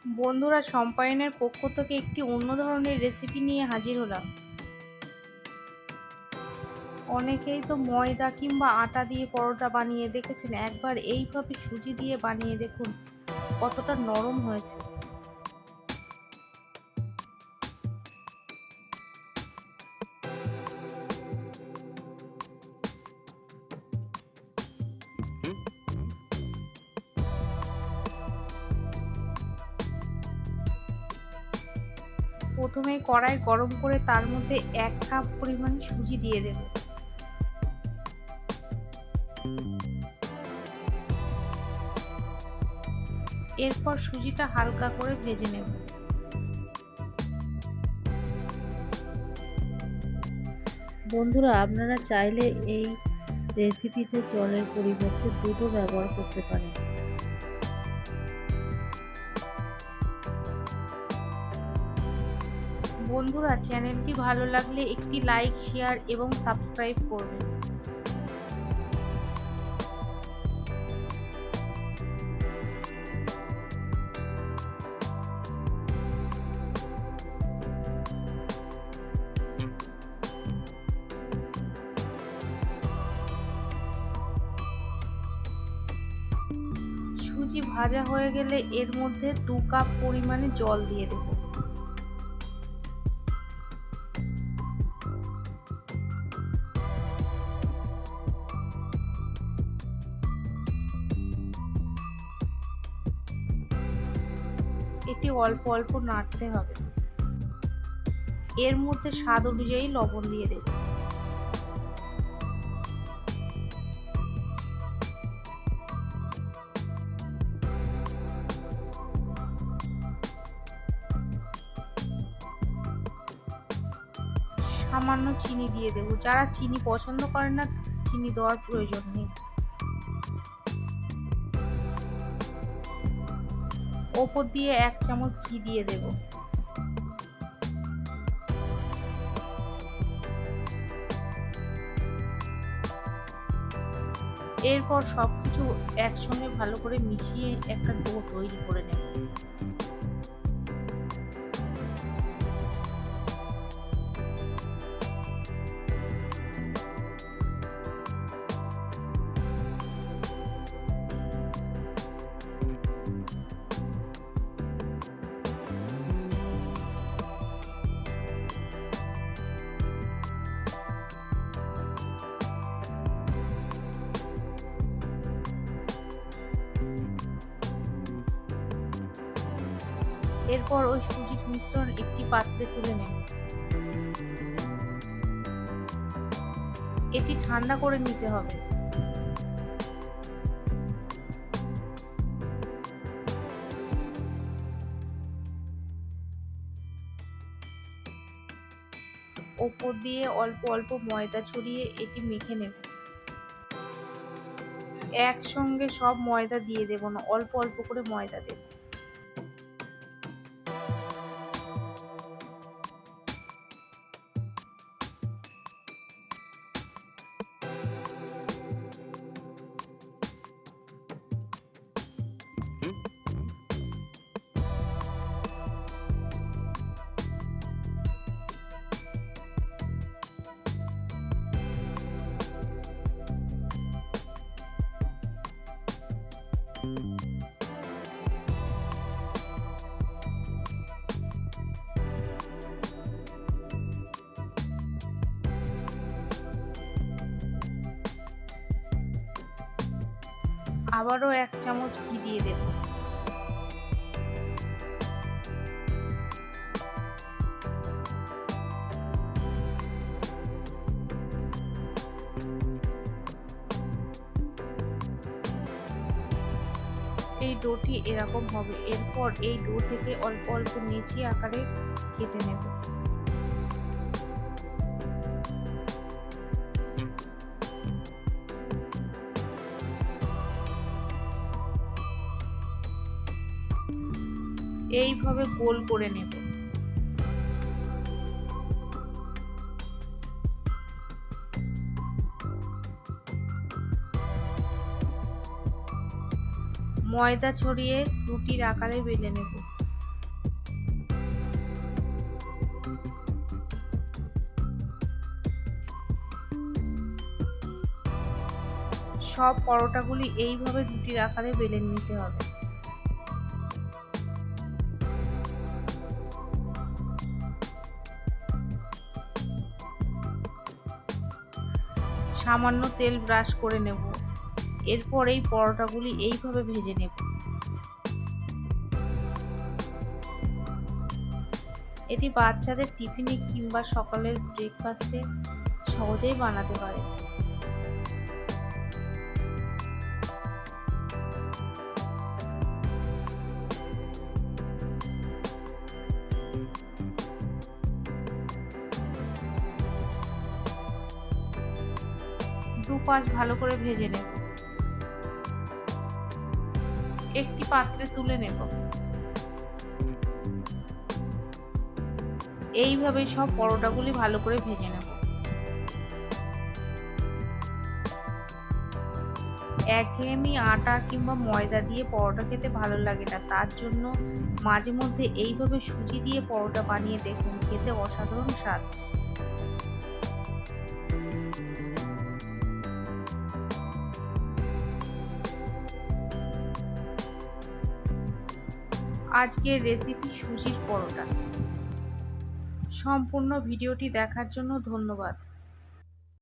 বন্ধুরা, সম্পায়নের পক্ষ থেকে একটি অন্য ধরনের রেসিপি নিয়ে হাজির হলাম। অনেকেই তো ময়দা কিংবা আটা দিয়ে পরোটা বানিয়ে দেখেছেন, একবার এইভাবে সুজি দিয়ে বানিয়ে দেখুন কতটা নরম হয়েছে। প্রথমে কড়াই গরম করে তার মধ্যে 1 কাপ পরিমাণ সুজি দিয়ে দেব। এরপর সুজিটা হালকা করে ভেজে নেব। বন্ধুরা, আপনারা চাইলে এই রেসিপিতে জলের পরিবর্তে দুধও ব্যবহার করতে পারেন। বন্ধুরা, চ্যানেলটি ভালো লাগলে একটি লাইক, শেয়ার এবং সাবস্ক্রাইব করবেন। সুজি ভাজা হয়ে গেলে এর মধ্যে 2 কাপ পরিমাণে জল দিয়ে দেব। এটি অল্প অল্প নাড়তে হবে। এর মধ্যে স্বাদ অনুযায়ী লবণ দিয়ে দেব। সামান্য চিনি দিয়ে দেব। যারা চিনি পছন্দ করেন না, চিনি দেওয়ার প্রয়োজন নেই। ওপর দিয়ে 1 চামচ ঘি দিয়ে দেব। এরপর সবকিছু একসঙ্গে ভালো করে মিশিয়ে একটা ডো তৈরি করে নেব। এরপর ওই সুজির মিশ্রণ একটি পাত্রে তুলে নেব। এটি ঠান্ডা করে নিতে হবে। ওপর দিয়ে অল্প অল্প ময়দা ছড়িয়ে এটি মেখে নেব। একসঙ্গে সব ময়দা দিয়ে দেব না, অল্প অল্প করে ময়দা দেব। আবারও 1 চামচ ঘি দিয়ে দেব। এই ডোটি এরকম হবে। এরপর এই ডো থেকে অল্প অল্প নেচি আকারে কেটে নেব। এইভাবে গোল করে নেব। ময়দা ছড়িয়ে রুটির আকারে বেলে নেব। সব পরোটাগুলি এইভাবে রুটির আকারে বেলে নিতে হবে। সামান্য তেল ব্রাশ করে নেব। এরপর এই পরোটাগুলি এইভাবে ভেজে নেব। এটি বাচ্চাদের টিফিনে কিংবা সকালের ব্রেকফাস্টে সহজেই বানাতে পারে। দুপাশ ভালো করে ভেজে নেব। একটি পাত্রে তুলে নেব। এইভাবে সব পরোটাগুলি ভালো করে ভেজে নেব। একঘেয়েমি আটা কিংবা ময়দা দিয়ে পরোটা খেতে ভালো লাগে না, তার জন্য মাঝে মধ্যে এইভাবে সুজি দিয়ে পরোটা বানিয়ে দেখুন, খেতে অসাধারণ স্বাদ। আজকের রেসিপি সুজির পরোটা। সম্পূর্ণ ভিডিওটি দেখার জন্য ধন্যবাদ।